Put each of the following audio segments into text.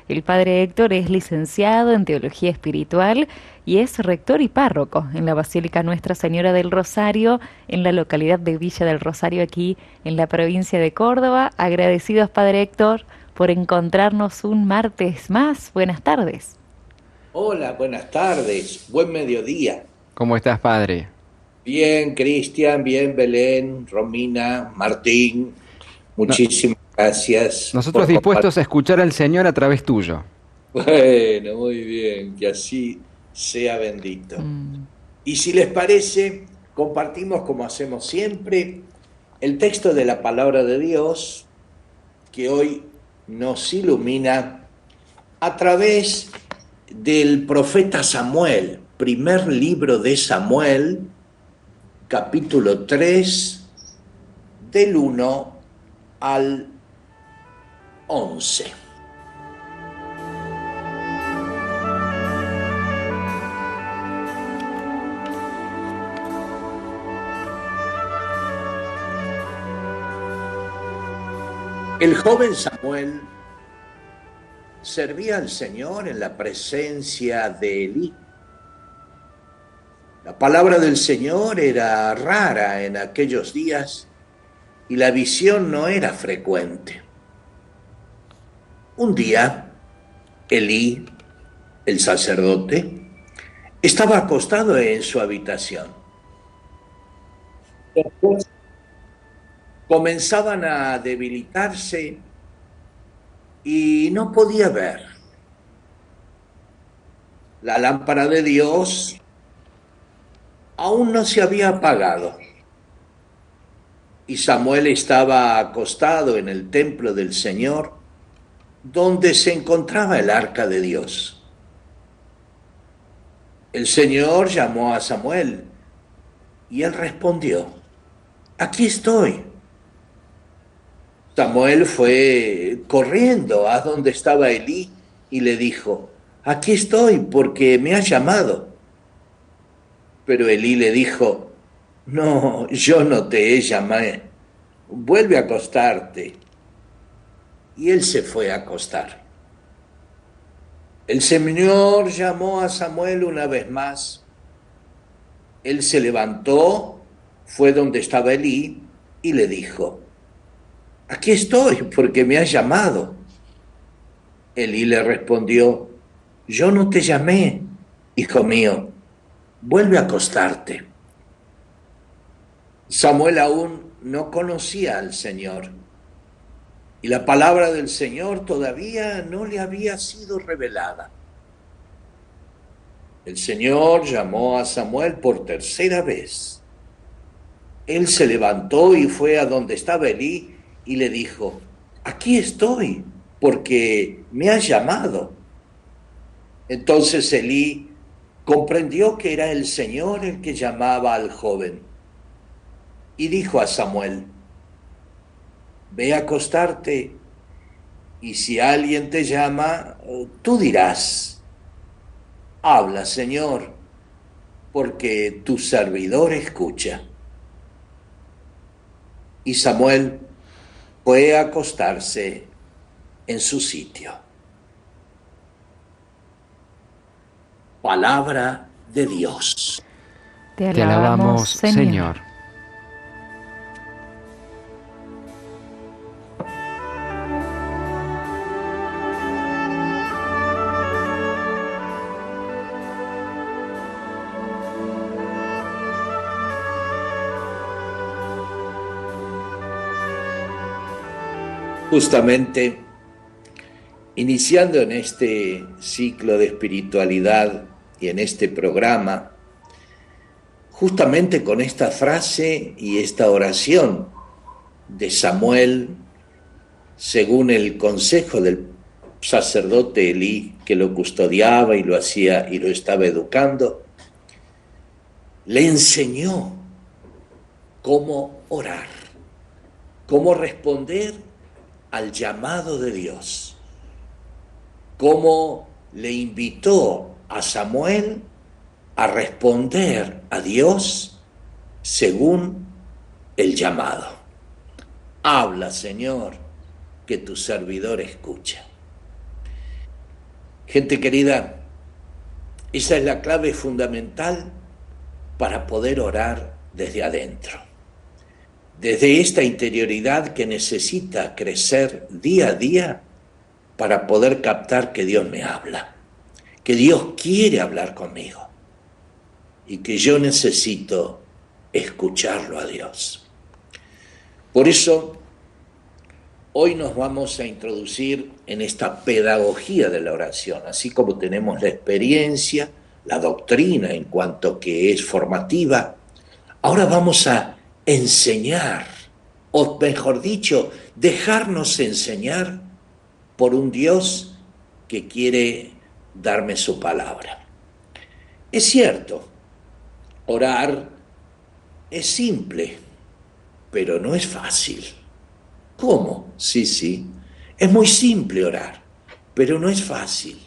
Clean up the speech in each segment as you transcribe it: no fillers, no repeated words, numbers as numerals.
El padre Héctor es licenciado en Teología Espiritual y es rector y párroco en la Basílica Nuestra Señora del Rosario, en la localidad de Villa del Rosario, aquí en la provincia de Córdoba. Agradecidos, padre Héctor, por encontrarnos un martes más. Buenas tardes. Hola, buenas tardes, buen mediodía. ¿Cómo estás, padre? Bien, Cristian, bien, Belén, Romina, Martín, No- muchísimas gracias nosotros por compartir. dispuestos a escuchar al Señor a través tuyo. Bueno, muy bien, que así sea bendito. Y si les parece, compartimos como hacemos siempre el texto de la palabra de Dios que hoy nos ilumina a través del profeta Samuel, primer libro de Samuel, capítulo 3 del 1 al 11. El joven Samuel servía al Señor en la presencia de Elí. La palabra del Señor era rara en aquellos días y la visión no era frecuente. Un día, Elí, el sacerdote, estaba acostado en su habitación. Después comenzaban a debilitarse y no podía ver. La lámpara de Dios aún no se había apagado y Samuel estaba acostado en el templo del Señor, donde se encontraba el arca de Dios. El Señor llamó a Samuel y él respondió: aquí estoy. Samuel fue corriendo a donde estaba Elí y le dijo: aquí estoy porque me has llamado. Pero Elí le dijo: no, yo no te he llamado, vuelve a acostarte. Y él se fue a acostar. El Señor llamó a Samuel una vez más. Él se levantó, fue donde estaba Elí y le dijo: aquí estoy porque me has llamado. Elí le respondió: yo no te llamé, hijo mío, vuelve a acostarte. Samuel aún no conocía al Señor y la palabra del Señor todavía no le había sido revelada. El Señor llamó a Samuel por tercera vez. Él se levantó y fue a donde estaba Elí y le dijo: aquí estoy porque me has llamado. Entonces Elí comprendió que era el Señor el que llamaba al joven y dijo a Samuel: ve a acostarte y si alguien te llama, tú dirás: habla, Señor, porque tu servidor escucha. Y Samuel fue a acostarse en su sitio. Palabra de Dios. Te Te alabamos, alabamos, Señor. Señor. Justamente iniciando en este ciclo de espiritualidad y en este programa, justamente con esta frase y esta oración de Samuel, según el consejo del sacerdote Elí, que lo custodiaba y lo hacía y lo estaba educando, le enseñó cómo orar, cómo responder al llamado de Dios, cómo le invitó a Samuel a responder a Dios según el llamado. Habla, Señor, que tu servidor escucha. Gente querida, esa es la clave fundamental para poder orar desde adentro, desde esta interioridad que necesita crecer día a día para poder captar que Dios me habla, que Dios quiere hablar conmigo y que yo necesito escucharlo a Dios. Por eso, hoy nos vamos a introducir en esta pedagogía de la oración, así como tenemos la experiencia, la doctrina en cuanto que es formativa. Ahora vamos a enseñar, o mejor dicho, dejarnos enseñar por un Dios que quiere darme su palabra. Es cierto, orar es simple, pero no es fácil. ¿Cómo? Sí, es muy simple orar, pero no es fácil.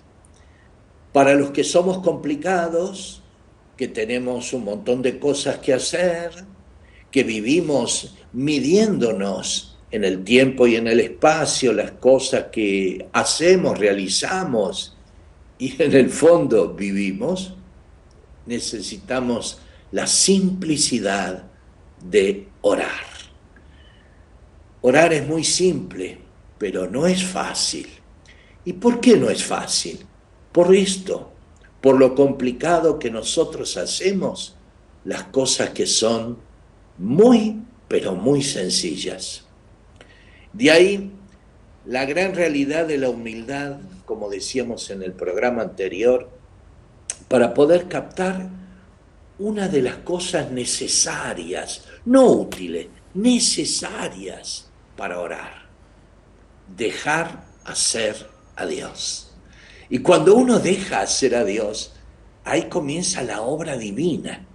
Para los que somos complicados, que tenemos un montón de cosas que hacer, que vivimos midiéndonos en el tiempo y en el espacio las cosas que hacemos, realizamos y en el fondo vivimos, necesitamos la simplicidad de orar. Orar es muy simple, pero no es fácil. ¿Y por qué no es fácil? Por esto, por lo complicado que nosotros hacemos las cosas que son muy, pero muy sencillas. De ahí la gran realidad de la humildad, como decíamos en el programa anterior, para poder captar una de las cosas necesarias, no útiles, necesarias para orar. Dejar hacer a Dios. Y cuando uno deja hacer a Dios, ahí comienza la obra divina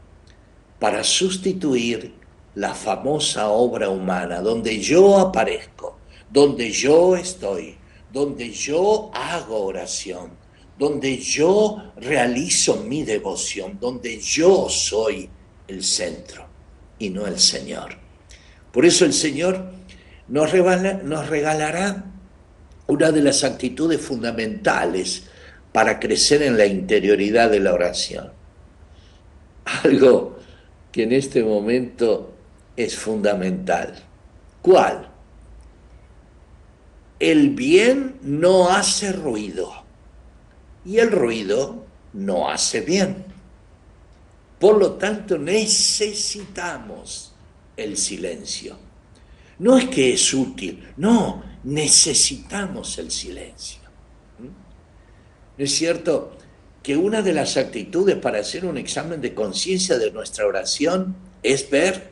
para sustituir la famosa obra humana, donde yo aparezco, donde yo estoy, donde yo hago oración, donde yo realizo mi devoción, donde yo soy el centro y no el Señor. Por eso el Señor nos regalará una de las actitudes fundamentales para crecer en la interioridad de la oración. Algo que en este momento es fundamental. ¿Cuál? El bien no hace ruido y el ruido no hace bien. Por lo tanto, necesitamos el silencio. No es que es útil, no, necesitamos el silencio. ¿No es cierto que una de las actitudes para hacer un examen de conciencia de nuestra oración es ver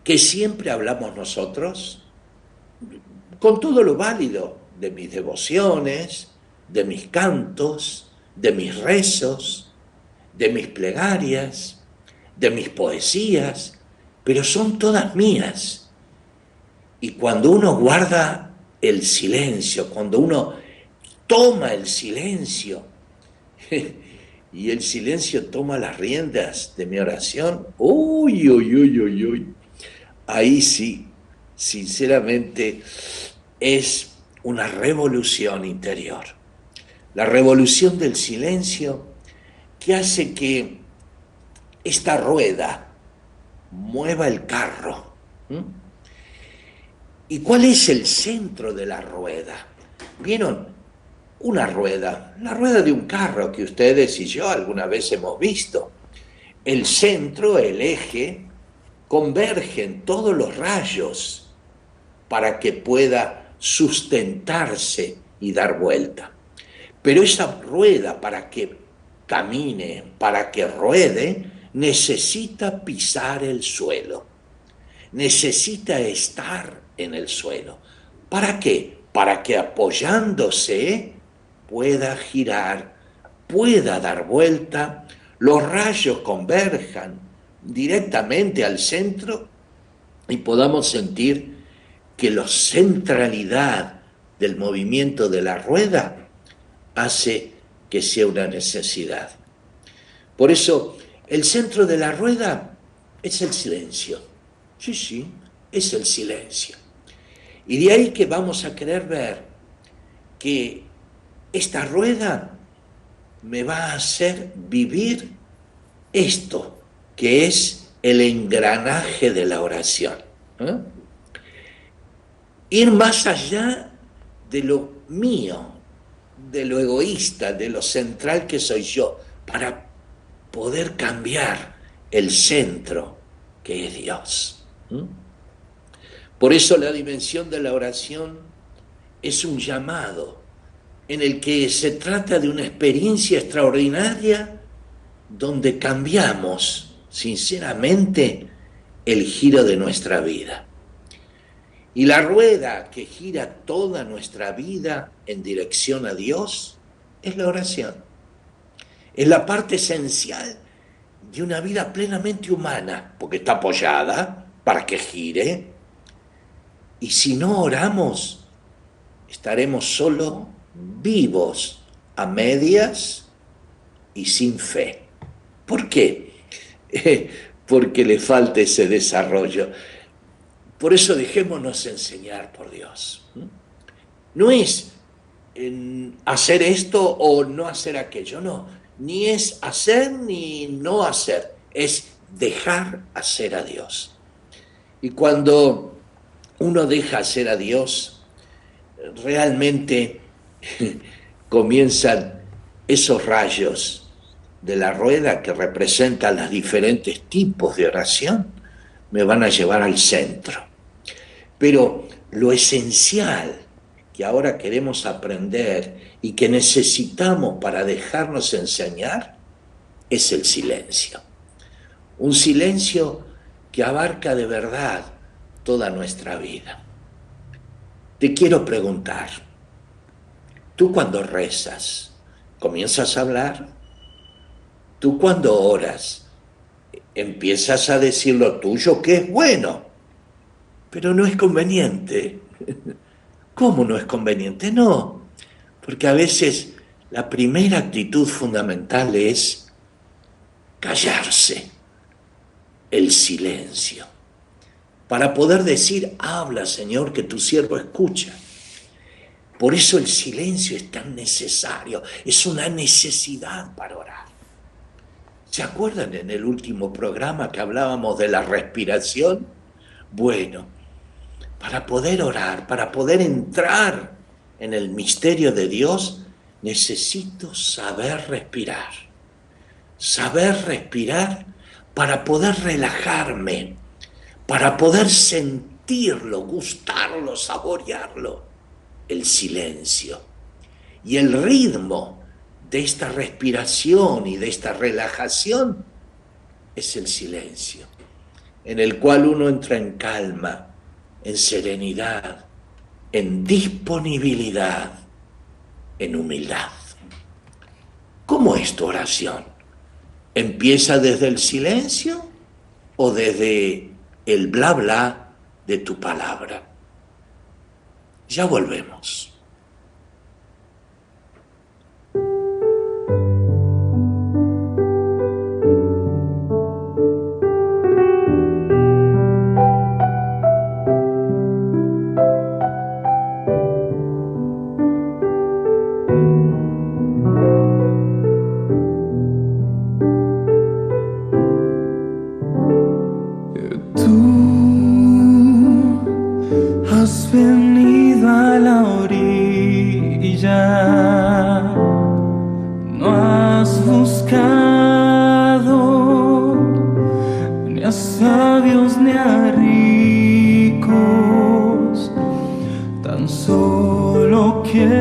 que siempre hablamos nosotros con todo lo válido de mis devociones, de mis cantos, de mis rezos, de mis plegarias, de mis poesías, pero son todas mías. Y cuando uno guarda el silencio, cuando uno toma el silencio, y el silencio toma las riendas de mi oración, ahí sí, sinceramente, es una revolución interior. La revolución del silencio que hace que esta rueda mueva el carro. ¿Y cuál es el centro de la rueda? ¿Vieron? Una rueda, la rueda de un carro que ustedes y yo alguna vez hemos visto. El centro, el eje, convergen todos los rayos para que pueda sustentarse y dar vuelta. Pero esa rueda, para que camine, para que ruede, necesita pisar el suelo. Necesita estar en el suelo. ¿Para qué? Para que apoyándose pueda girar, pueda dar vuelta, los rayos converjan directamente al centro y podamos sentir que la centralidad del movimiento de la rueda hace que sea una necesidad. Por eso, el centro de la rueda es el silencio. Sí, es el silencio. Y de ahí que vamos a querer ver que esta rueda me va a hacer vivir esto, que es el engranaje de la oración. Ir más allá de lo mío, de lo egoísta, de lo central que soy yo, para poder cambiar el centro que es Dios. Por eso la dimensión de la oración es un llamado en el que se trata de una experiencia extraordinaria donde cambiamos sinceramente el giro de nuestra vida. Y la rueda que gira toda nuestra vida en dirección a Dios es la oración. Es la parte esencial de una vida plenamente humana, porque está apoyada para que gire. Y si no oramos, estaremos solo vivos a medias y sin fe. ¿Por qué? Porque le falta ese desarrollo. Por eso dejémonos enseñar por Dios. No es hacer esto o no hacer aquello, no. Ni es hacer ni no hacer, es dejar hacer a Dios. Y cuando uno deja hacer a Dios, realmente comienzan esos rayos de la rueda que representan los diferentes tipos de oración, me van a llevar al centro. Pero lo esencial que ahora queremos aprender y que necesitamos para dejarnos enseñar es el silencio. Un silencio que abarca de verdad toda nuestra vida. Te quiero preguntar, ¿tú cuando rezas, comienzas a hablar? ¿Tú cuando oras, empiezas a decir lo tuyo que es bueno? Pero no es conveniente. ¿Cómo no es conveniente? No, porque a veces la primera actitud fundamental es callarse, el silencio, para poder decir, habla, Señor, que tu siervo escucha. Por eso el silencio es tan necesario, es una necesidad para orar. ¿Se acuerdan en el último programa que hablábamos de la respiración? Bueno, para poder orar, para poder entrar en el misterio de Dios, necesito saber respirar. Saber respirar para poder relajarme, para poder sentirlo, gustarlo, saborearlo, el silencio. Y el ritmo de esta respiración y de esta relajación es el silencio, en el cual uno entra en calma, en serenidad, en disponibilidad, en humildad. ¿Cómo es tu oración? ¿Empieza desde el silencio o desde el bla bla de tu palabra? Ya volvemos. Venido a la orilla, no has buscado ni a sabios ni a ricos, tan solo quieres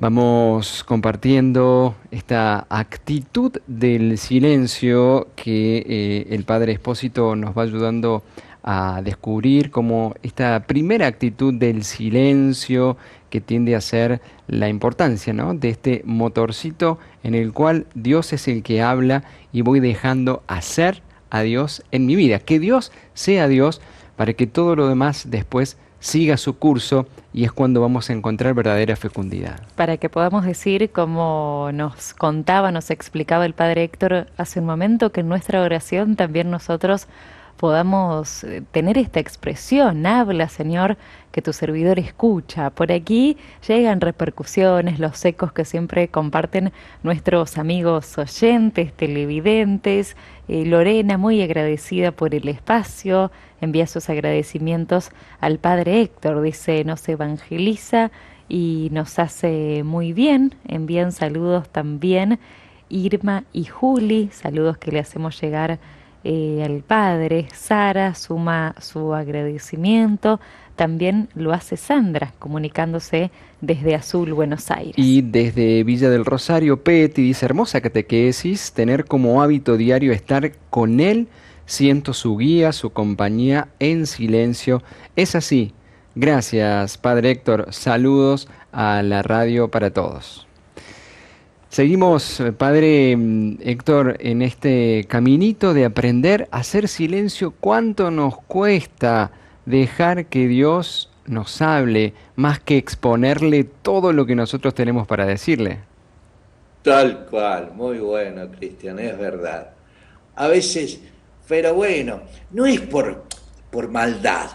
Vamos compartiendo esta actitud del silencio que el Padre Expósito nos va ayudando a descubrir como esta primera actitud del silencio que tiende a ser la importancia, ¿no?, de este motorcito en el cual Dios es el que habla y voy dejando hacer a Dios en mi vida. Que Dios sea Dios para que todo lo demás después siga su curso, y es cuando vamos a encontrar verdadera fecundidad. Para que podamos decir, como nos contaba, nos explicaba el Padre Héctor hace un momento, que en nuestra oración también nosotros podamos tener esta expresión: habla, Señor, que tu servidor escucha. Por aquí llegan repercusiones, los ecos que siempre comparten nuestros amigos oyentes, televidentes. Lorena, muy agradecida por el espacio, envía sus agradecimientos al Padre Héctor, dice, nos evangeliza y nos hace muy bien. Envían saludos también Irma y Juli, saludos que le hacemos llegar al Padre. Sara suma su agradecimiento. También lo hace Sandra, comunicándose desde Azul, Buenos Aires. Y desde Villa del Rosario, Peti dice, hermosa catequesis, tener como hábito diario estar con Él, siento su guía, su compañía en silencio. Es así. Gracias, Padre Héctor. Saludos a la radio para todos. Seguimos, Padre Héctor, en este caminito de aprender a hacer silencio. ¿Cuánto nos cuesta dejar que Dios nos hable más que exponerle todo lo que nosotros tenemos para decirle? Tal cual, muy bueno, Cristian, es verdad. A veces, pero bueno, no es por maldad.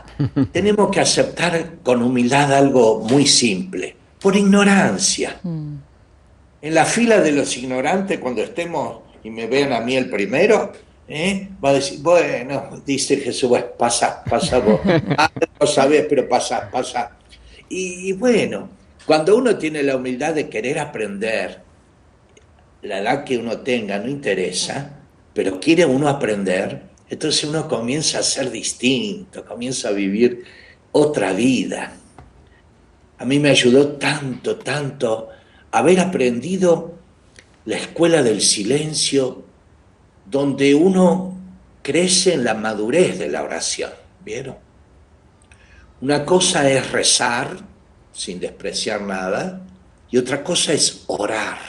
Tenemos que aceptar con humildad algo muy simple, por ignorancia. En la fila de los ignorantes, cuando estemos y me vean a mí el primero, va a decir, bueno, dice Jesús, bueno, pasa vos. Ah, no sabés, pero pasa. Y bueno, cuando uno tiene la humildad de querer aprender, la edad que uno tenga no interesa, pero quiere uno aprender, entonces uno comienza a ser distinto, comienza a vivir otra vida. A mí me ayudó tanto haber aprendido la escuela del silencio, donde uno crece en la madurez de la oración, ¿vieron? Una cosa es rezar, sin despreciar nada, y otra cosa es orar.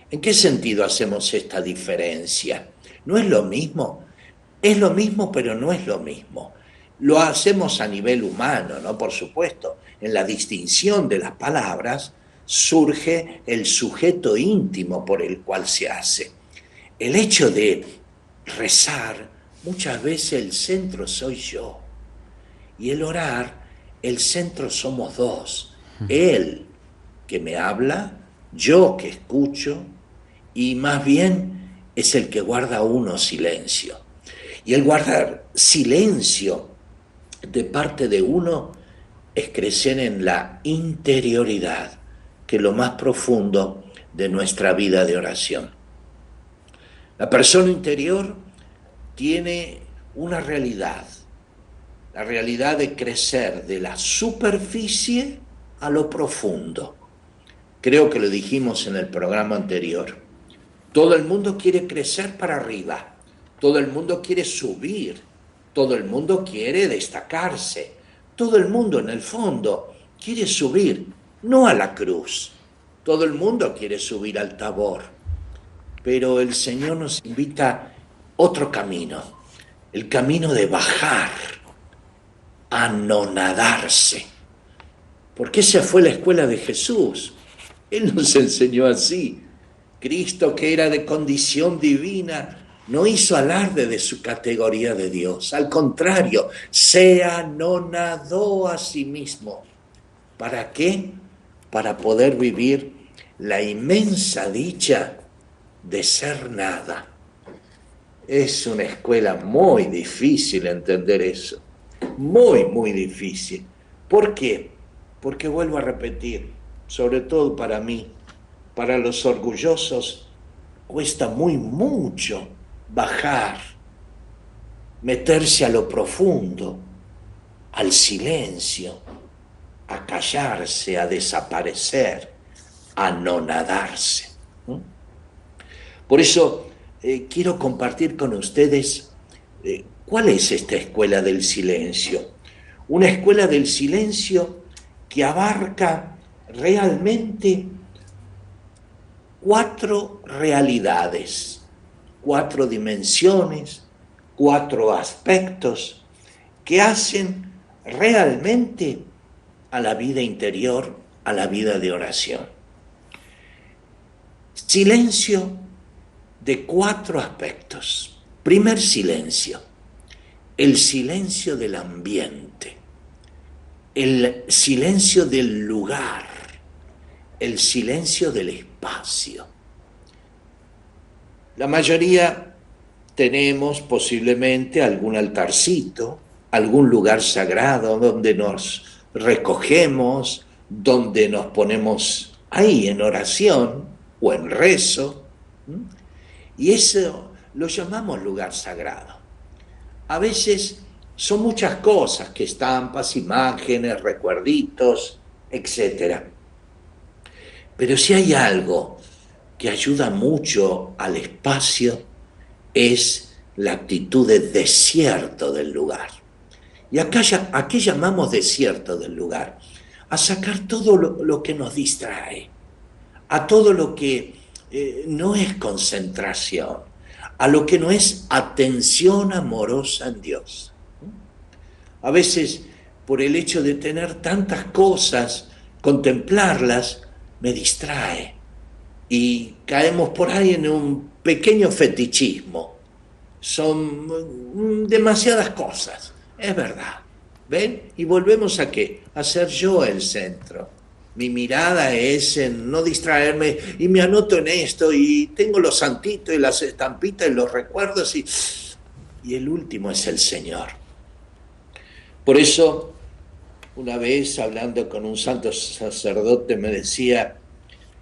¿En qué sentido hacemos esta diferencia? ¿No es lo mismo? Es lo mismo, pero no es lo mismo. Lo hacemos a nivel humano, ¿no? Por supuesto. En la distinción de las palabras surge el sujeto íntimo por el cual se hace. El hecho de rezar, muchas veces el centro soy yo. Y el orar, el centro somos dos. Él que me habla, yo que escucho, y más bien es el que guarda uno silencio. Y el guardar silencio de parte de uno es crecer en la interioridad, que es lo más profundo de nuestra vida de oración. La persona interior tiene una realidad, la realidad de crecer de la superficie a lo profundo. Creo que lo dijimos en el programa anterior. Todo el mundo quiere crecer para arriba, todo el mundo quiere subir, todo el mundo quiere destacarse, todo el mundo en el fondo quiere subir, no a la cruz, todo el mundo quiere subir al Tabor, pero el Señor nos invita a otro camino, el camino de bajar, anonadarse, porque esa fue la escuela de Jesús. Él nos enseñó así. Cristo, que era de condición divina, no hizo alarde de su categoría de Dios. Al contrario, se anonadó a sí mismo. ¿Para qué? Para poder vivir la inmensa dicha de ser nada. Es una escuela muy difícil entender eso. Muy difícil. ¿Por qué? Porque vuelvo a repetir, sobre todo para mí, para los orgullosos, cuesta mucho bajar, meterse a lo profundo, al silencio, a callarse, a desaparecer, anonadarse. Por eso quiero compartir con ustedes cuál es esta escuela del silencio. Una escuela del silencio que abarca realmente 4 realidades, 4 dimensiones, 4 aspectos que hacen realmente a la vida interior, a la vida de oración. Silencio de 4 aspectos. Primer silencio, el silencio del ambiente, el silencio del lugar, el silencio del espacio. La mayoría tenemos posiblemente algún altarcito, algún lugar sagrado donde nos recogemos, donde nos ponemos ahí en oración o en rezo, y eso lo llamamos lugar sagrado. A veces son muchas cosas, que estampas, imágenes, recuerditos, etc. Pero si hay algo que ayuda mucho al espacio, es la actitud de desierto del lugar. ¿Y a qué llamamos desierto del lugar? A sacar todo lo que nos distrae, a todo lo que no es concentración, a lo que no es atención amorosa en Dios. A veces, por el hecho de tener tantas cosas, contemplarlas, me distrae y caemos por ahí en un pequeño fetichismo. Son demasiadas cosas, es verdad. ¿Ven? Y volvemos a ¿qué? A ser yo el centro. Mi mirada es en no distraerme y me anoto en esto y tengo los santitos y las estampitas y los recuerdos y el último es el Señor. Por eso, una vez hablando con un santo sacerdote me decía: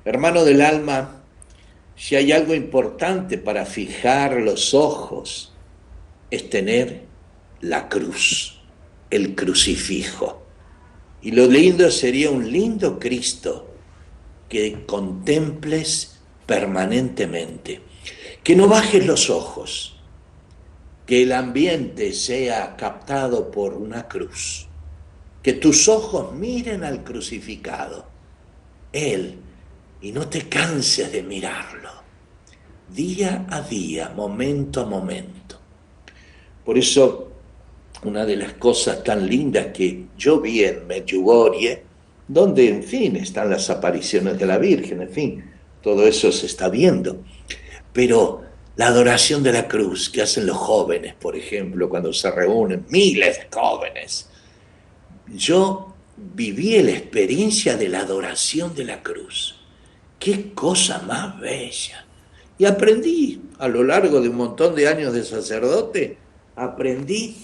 hermano del alma, si hay algo importante para fijar los ojos, es tener la cruz, el crucifijo. Y lo lindo sería un lindo Cristo que contemples permanentemente, que no bajes los ojos, que el ambiente sea captado por una cruz, que tus ojos miren al crucificado, Él, y no te canses de mirarlo, día a día, momento a momento. Por eso, una de las cosas tan lindas que yo vi en Medjugorje, donde, en fin, están las apariciones de la Virgen, en fin, todo eso se está viendo. Pero la adoración de la cruz que hacen los jóvenes, por ejemplo, cuando se reúnen miles de jóvenes, yo viví la experiencia de la adoración de la cruz. ¡Qué cosa más bella! Y aprendí, a lo largo de un montón de años de sacerdote, aprendí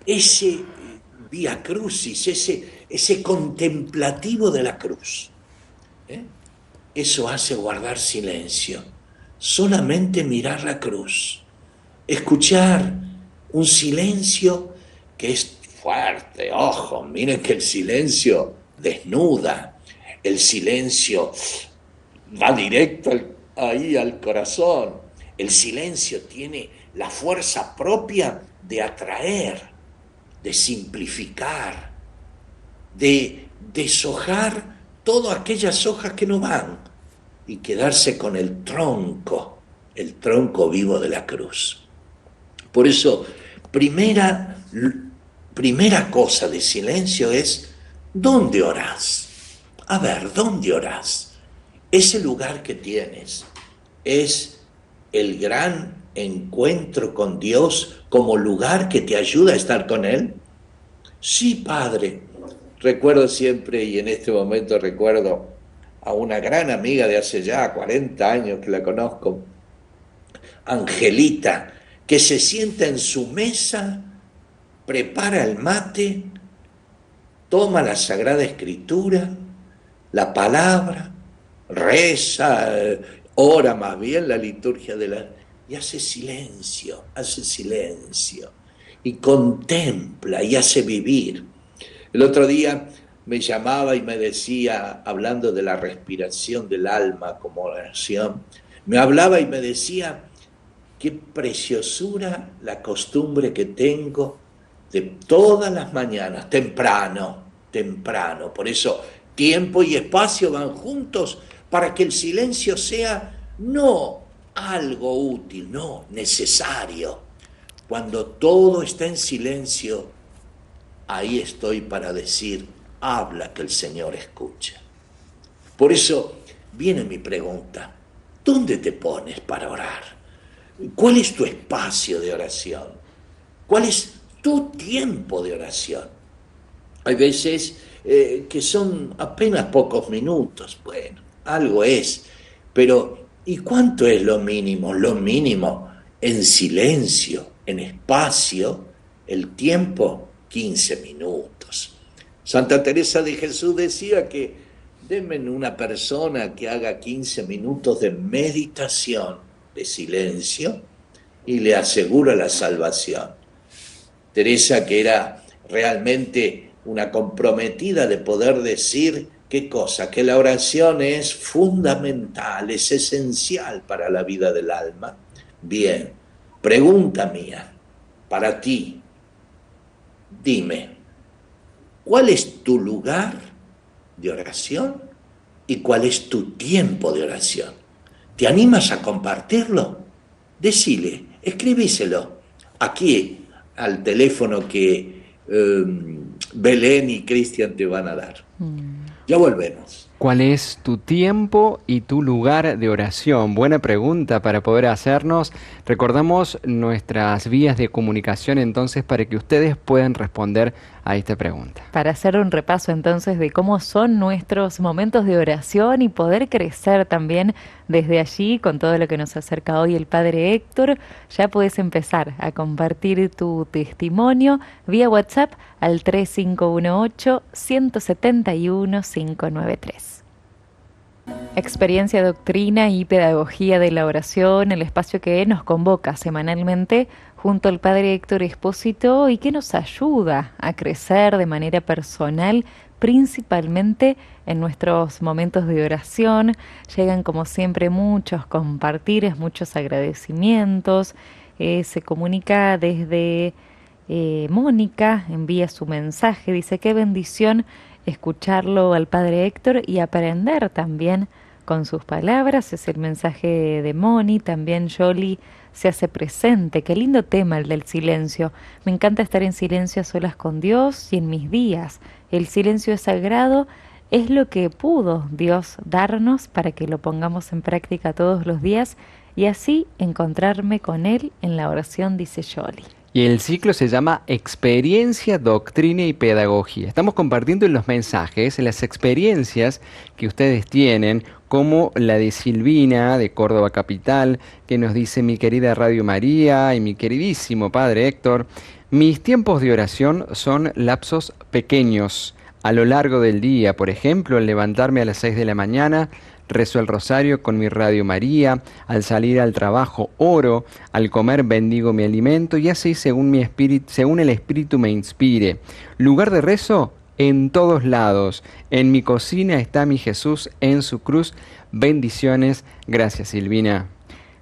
ese vía crucis, ese contemplativo de la cruz. Eso hace guardar silencio, solamente mirar la cruz, escuchar un silencio que es fuerte. Ojo, miren que el silencio desnuda, el silencio va directo ahí al corazón, el silencio tiene la fuerza propia de atraer, de simplificar, de deshojar todas aquellas hojas que no van y quedarse con el tronco vivo de la cruz. Por eso, primera cosa de silencio es: ¿dónde orás? A ver, ¿dónde orás? Ese lugar que tienes es el gran encuentro con Dios como lugar que te ayuda a estar con Él. Sí, Padre. Recuerdo siempre, y en este momento recuerdo a una gran amiga de hace ya 40 años que la conozco, Angelita, que se sienta en su mesa, prepara el mate, toma la Sagrada Escritura, la palabra, reza, ora más bien la liturgia y hace silencio, y contempla y hace vivir. El otro día me llamaba y me decía, hablando de la respiración del alma como oración, me hablaba y me decía, qué preciosura la costumbre que tengo de todas las mañanas, temprano, temprano. Por eso tiempo y espacio van juntos para que el silencio sea no algo útil, no, necesario. Cuando todo está en silencio, ahí estoy para decir, habla que el Señor escucha. Por eso viene mi pregunta, ¿dónde te pones para orar? ¿Cuál es tu espacio de oración? ¿Cuál es tu tiempo de oración? Hay veces que son apenas pocos minutos, bueno, algo es, pero ¿y cuánto es lo mínimo? Lo mínimo en silencio, en espacio, el tiempo, 15 minutos. Santa Teresa de Jesús decía que denme una persona que haga 15 minutos de meditación, de silencio, y le asegura la salvación. Teresa, que era realmente una comprometida de poder decir qué cosa, que la oración es fundamental, es esencial para la vida del alma. Bien, pregunta mía, para ti, dime, ¿cuál es tu lugar de oración y cuál es tu tiempo de oración? ¿Te animas a compartirlo? Decile, escribíselo aquí al teléfono que Belén y Cristian te van a dar. Ya volvemos. ¿Cuál es tu tiempo y tu lugar de oración? Buena pregunta para poder hacernos. Recordamos nuestras vías de comunicación entonces para que ustedes puedan responder a esta pregunta. Para hacer un repaso entonces de cómo son nuestros momentos de oración y poder crecer también desde allí con todo lo que nos acerca hoy el Padre Héctor, ya puedes empezar a compartir tu testimonio vía WhatsApp al 3518-171-593. Experiencia, doctrina y pedagogía de la oración, el espacio que nos convoca semanalmente junto al Padre Héctor Espósito y que nos ayuda a crecer de manera personal, principalmente en nuestros momentos de oración. Llegan como siempre muchos compartires, muchos agradecimientos. Se comunica desde Mónica, envía su mensaje, dice qué bendición escucharlo al Padre Héctor y aprender también con sus palabras. Es el mensaje de Moni. También Yoli se hace presente. Qué lindo tema el del silencio. Me encanta estar en silencio a solas con Dios y en mis días. El silencio es sagrado, es lo que pudo Dios darnos para que lo pongamos en práctica todos los días y así encontrarme con Él en la oración, dice Yoli. Y el ciclo se llama Experiencia, Doctrina y Pedagogía. Estamos compartiendo en los mensajes las experiencias que ustedes tienen, como la de Silvina, de Córdoba Capital, que nos dice: mi querida Radio María y mi queridísimo Padre Héctor, mis tiempos de oración son lapsos pequeños a lo largo del día. Por ejemplo, al levantarme a las 6 de la mañana, rezo el rosario con mi Radio María, al salir al trabajo oro, al comer bendigo mi alimento y así según el Espíritu me inspire. Lugar de rezo en todos lados. En mi cocina está mi Jesús en su cruz. Bendiciones. Gracias, Silvina.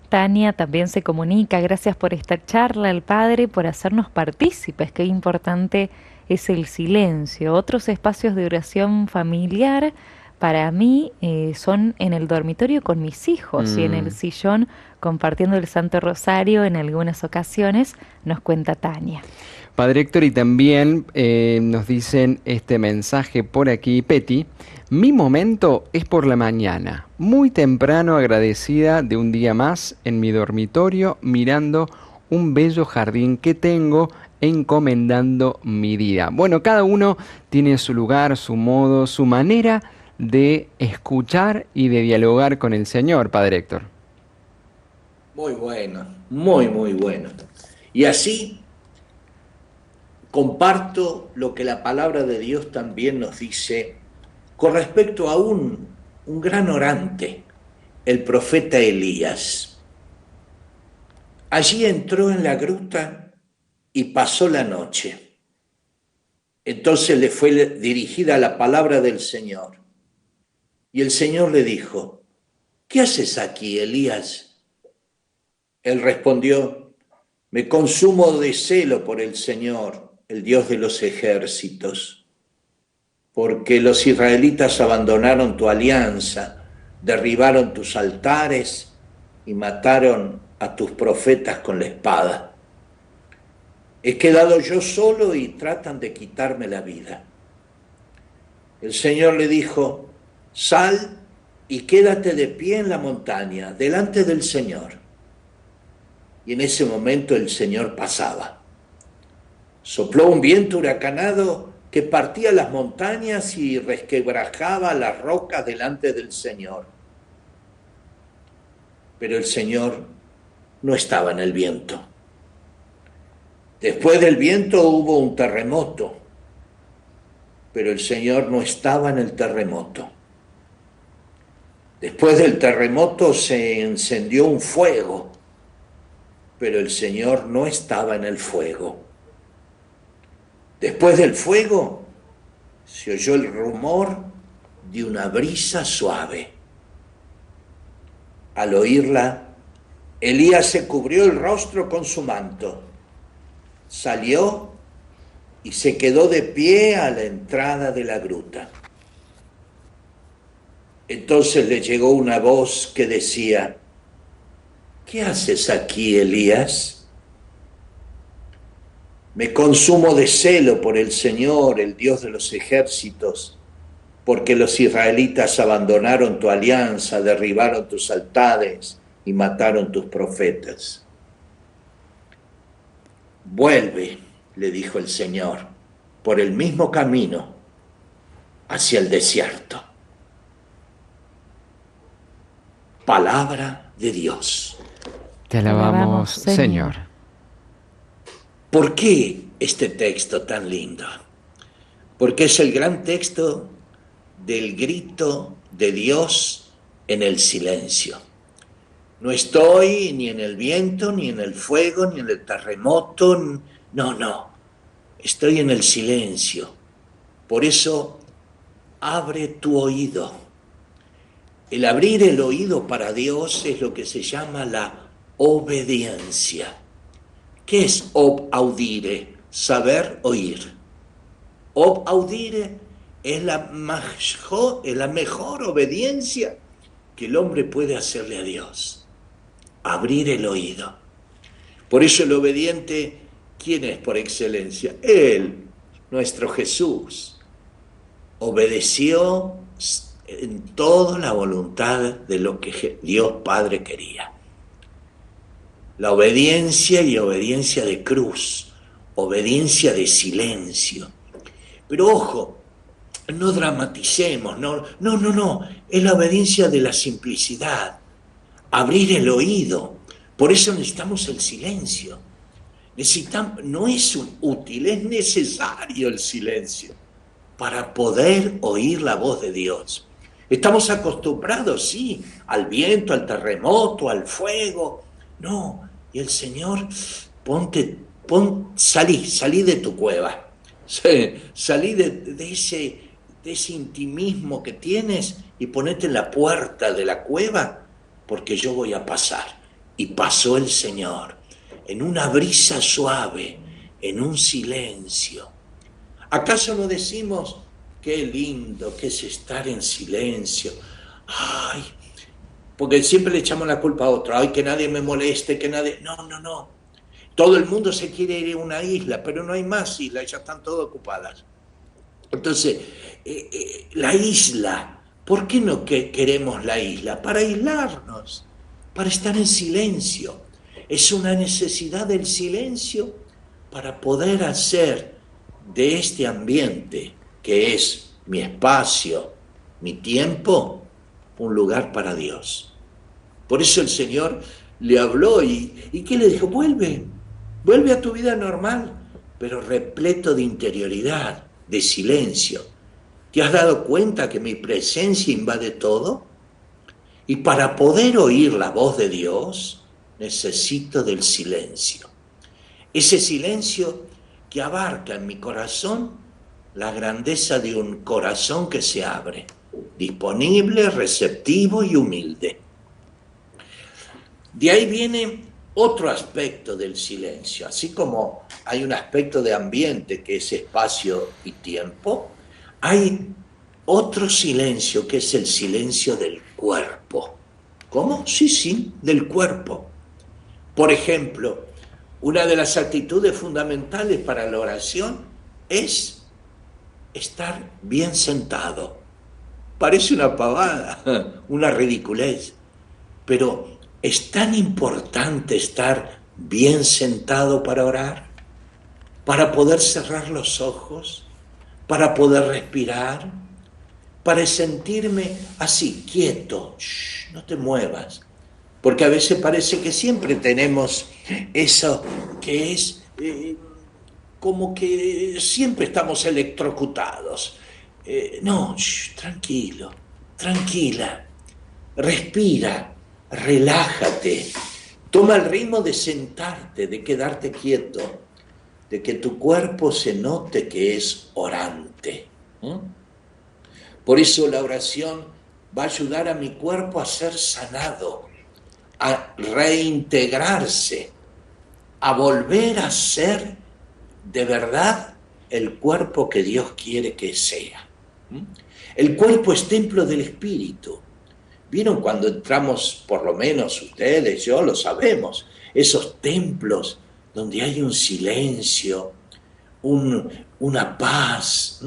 Tania también se comunica. Gracias por esta charla, al Padre, por hacernos partícipes. Qué importante es el silencio. Otros espacios de oración familiar para mí son en el dormitorio con mis hijos y en el sillón compartiendo el Santo Rosario en algunas ocasiones, nos cuenta Tania. Padre Héctor, y también nos dicen este mensaje por aquí, Peti: mi momento es por la mañana, muy temprano, agradecida de un día más en mi dormitorio, mirando un bello jardín que tengo, encomendando mi día. Bueno, cada uno tiene su lugar, su modo, su manera de escuchar y de dialogar con el Señor, Padre Héctor. Muy bueno, muy, muy bueno. Y así comparto lo que la palabra de Dios también nos dice con respecto a un gran orante, el profeta Elías. Allí entró en la gruta y pasó la noche. Entonces le fue dirigida la palabra del Señor. Y el Señor le dijo, ¿qué haces aquí, Elías? Él respondió, me consumo de celo por el Señor, el Dios de los ejércitos, porque los israelitas abandonaron tu alianza, derribaron tus altares y mataron a tus profetas con la espada. He quedado yo solo y tratan de quitarme la vida. El Señor le dijo, sal y quédate de pie en la montaña, delante del Señor. Y en ese momento el Señor pasaba. Sopló un viento huracanado que partía las montañas y resquebrajaba las rocas delante del Señor. Pero el Señor no estaba en el viento. Después del viento hubo un terremoto, pero el Señor no estaba en el terremoto. Después del terremoto se encendió un fuego, pero el Señor no estaba en el fuego. Después del fuego se oyó el rumor de una brisa suave. Al oírla, Elías se cubrió el rostro con su manto. Salió y se quedó de pie a la entrada de la gruta. Entonces le llegó una voz que decía, ¿qué haces aquí, Elías? Me consumo de celo por el Señor, el Dios de los ejércitos, porque los israelitas abandonaron tu alianza, derribaron tus altares y mataron tus profetas. Vuelve, le dijo el Señor, por el mismo camino hacia el desierto. Palabra de Dios. Te alabamos, Señor. ¿Por qué este texto tan lindo? Porque es el gran texto del grito de Dios en el silencio. No estoy ni en el viento, ni en el fuego, ni en el terremoto. No. Estoy en el silencio. Por eso, abre tu oído. El abrir el oído para Dios es lo que se llama la obediencia. ¿Qué es ob audire? Saber oír. Ob audire es la mejor obediencia que el hombre puede hacerle a Dios. Abrir el oído. Por eso el obediente, ¿quién es por excelencia? Él, nuestro Jesús. Obedeció en toda la voluntad de lo que Dios Padre quería. La obediencia y obediencia de cruz, obediencia de silencio. Pero ojo, no dramaticemos, no, es la obediencia de la simplicidad. Abrir el oído. Por eso necesitamos el silencio. No es útil, es necesario el silencio para poder oír la voz de Dios. Estamos acostumbrados, sí, al viento, al terremoto, al fuego. No, y el Señor, salí de tu cueva. Salí de ese intimismo que tienes y ponete en la puerta de la cueva, porque yo voy a pasar. Y pasó el Señor, en una brisa suave, en un silencio. ¿Acaso no decimos, qué lindo que es estar en silencio? Ay, porque siempre le echamos la culpa a otro. Ay, que nadie me moleste, que nadie... No. Todo el mundo se quiere ir a una isla, pero no hay más islas, ya están todas ocupadas. Entonces, la isla... ¿Por qué no queremos la isla? Para aislarnos, para estar en silencio. Es una necesidad del silencio para poder hacer de este ambiente, que es mi espacio, mi tiempo, un lugar para Dios. Por eso el Señor le habló y ¿qué le dijo? Vuelve a tu vida normal, pero repleto de interioridad, de silencio. ¿Te has dado cuenta que mi presencia invade todo? Y para poder oír la voz de Dios, necesito del silencio. Ese silencio que abarca en mi corazón la grandeza de un corazón que se abre, disponible, receptivo y humilde. De ahí viene otro aspecto del silencio. Así como hay un aspecto de ambiente que es espacio y tiempo, hay otro silencio que es el silencio del cuerpo. ¿Cómo? Sí, del cuerpo. Por ejemplo, una de las actitudes fundamentales para la oración es estar bien sentado. Parece una pavada, una ridiculez, pero es tan importante estar bien sentado para orar, para poder cerrar los ojos, para poder respirar, para sentirme así, quieto, no te muevas. Porque a veces parece que siempre tenemos eso que es como que siempre estamos electrocutados. No, tranquilo, tranquila, respira, relájate, toma el ritmo de sentarte, de quedarte quieto, de que tu cuerpo se note que es orante. Por eso la oración va a ayudar a mi cuerpo a ser sanado, a reintegrarse, a volver a ser de verdad el cuerpo que Dios quiere que sea. El cuerpo es templo del Espíritu. ¿Vieron cuando entramos, por lo menos ustedes, yo lo sabemos, esos templos donde hay un silencio, una paz?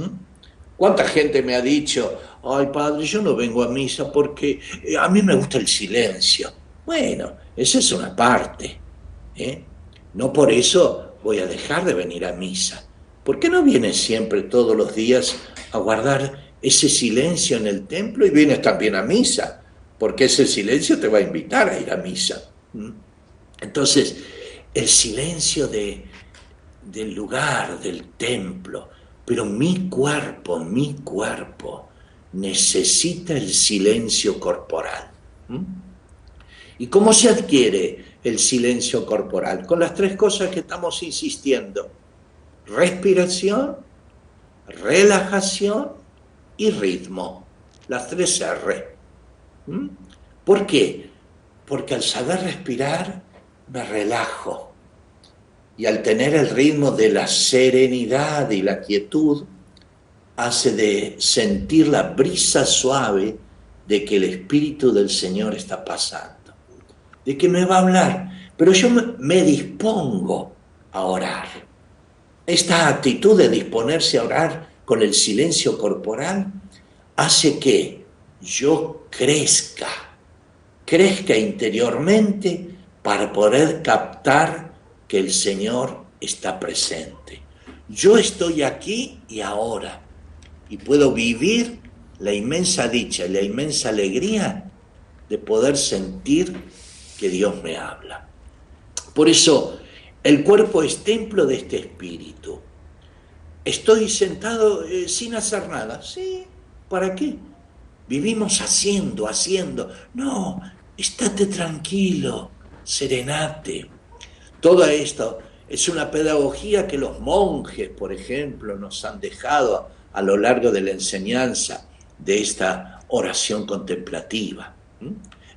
¿Cuánta gente me ha dicho, ay padre, yo no vengo a misa porque a mí me gusta el silencio? Bueno, esa es una parte, No por eso voy a dejar de venir a misa. ¿Por qué no vienes siempre todos los días a guardar ese silencio en el templo y vienes también a misa? Porque ese silencio te va a invitar a ir a misa. Entonces, el silencio del lugar, del templo, pero mi cuerpo necesita el silencio corporal. ¿Y cómo se adquiere el silencio corporal? Con las tres cosas que estamos insistiendo: respiración, relajación y ritmo. Las tres R. ¿Por qué? Porque al saber respirar me relajo. Y al tener el ritmo de la serenidad y la quietud, hace de sentir la brisa suave de que el Espíritu del Señor está pasando, de que me va a hablar, pero yo me dispongo a orar. Esta actitud de disponerse a orar con el silencio corporal hace que yo crezca interiormente para poder captar que el Señor está presente. Yo estoy aquí y ahora y puedo vivir la inmensa dicha y la inmensa alegría de poder sentir que Dios me habla. Por eso, el cuerpo es templo de este espíritu. Estoy sentado sin hacer nada. Sí, ¿para qué? Vivimos haciendo. No, estate tranquilo, serenate. Todo esto es una pedagogía que los monjes, por ejemplo, nos han dejado a lo largo de la enseñanza de esta oración contemplativa.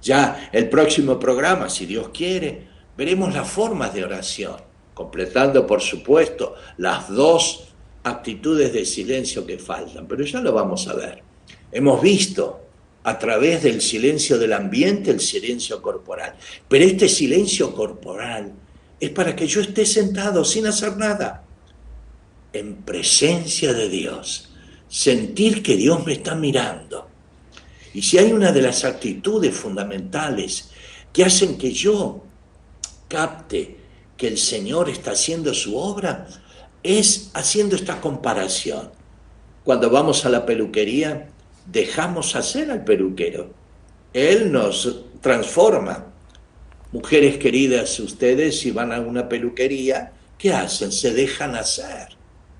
Ya el próximo programa, si Dios quiere, veremos las formas de oración, completando, por supuesto, las dos actitudes de silencio que faltan, pero ya lo vamos a ver. Hemos visto a través del silencio del ambiente el silencio corporal, pero este silencio corporal es para que yo esté sentado sin hacer nada, en presencia de Dios, sentir que Dios me está mirando. Y si hay una de las actitudes fundamentales que hacen que yo capte que el Señor está haciendo su obra, es haciendo esta comparación. Cuando vamos a la peluquería, dejamos hacer al peluquero. Él nos transforma. Mujeres queridas, ustedes si van a una peluquería, ¿qué hacen? Se dejan hacer.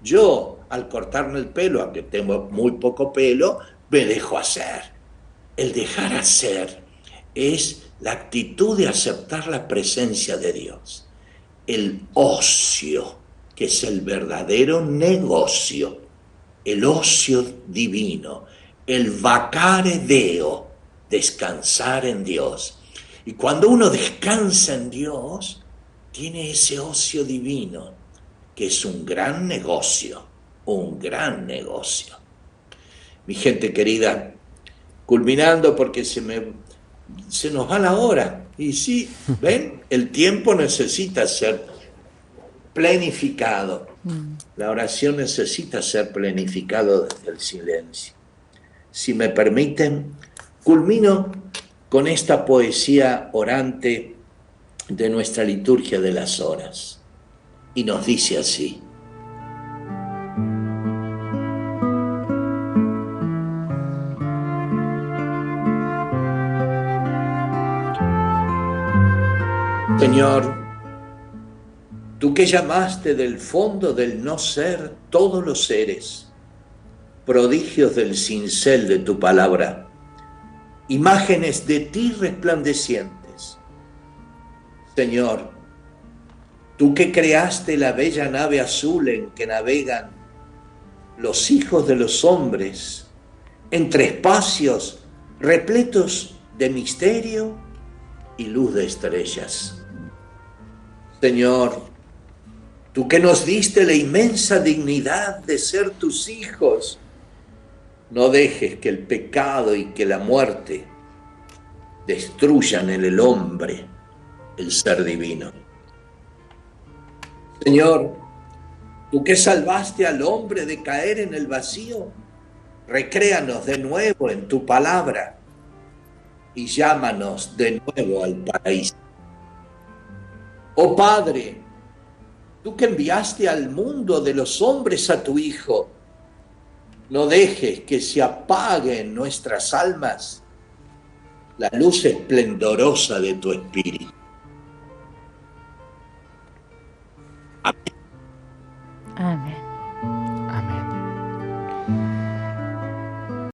Yo, al cortarme el pelo, aunque tengo muy poco pelo, me dejo hacer. El dejar hacer es la actitud de aceptar la presencia de Dios. El ocio, que es el verdadero negocio. el ocio divino, el vacare Deo, descansar en Dios. Y cuando uno descansa en Dios, tiene ese ocio divino, que es un gran negocio, un gran negocio. Mi gente querida, culminando porque se nos va la hora. Y sí, ¿ven? El tiempo necesita ser planificado. La oración necesita ser planificado desde el silencio. Si me permiten, culmino con esta poesía orante de nuestra liturgia de las horas. Y nos dice así: Señor, tú que llamaste del fondo del no ser todos los seres, prodigios del cincel de tu palabra, imágenes de ti resplandecientes. Señor, tú que creaste la bella nave azul en que navegan los hijos de los hombres entre espacios repletos de misterio y luz de estrellas. Señor, tú que nos diste la inmensa dignidad de ser tus hijos, no dejes que el pecado y que la muerte destruyan en el hombre el ser divino. Señor, tú que salvaste al hombre de caer en el vacío, recréanos de nuevo en tu palabra y llámanos de nuevo al paraíso. Oh Padre, tú que enviaste al mundo de los hombres a tu Hijo, no dejes que se apague en nuestras almas la luz esplendorosa de tu Espíritu.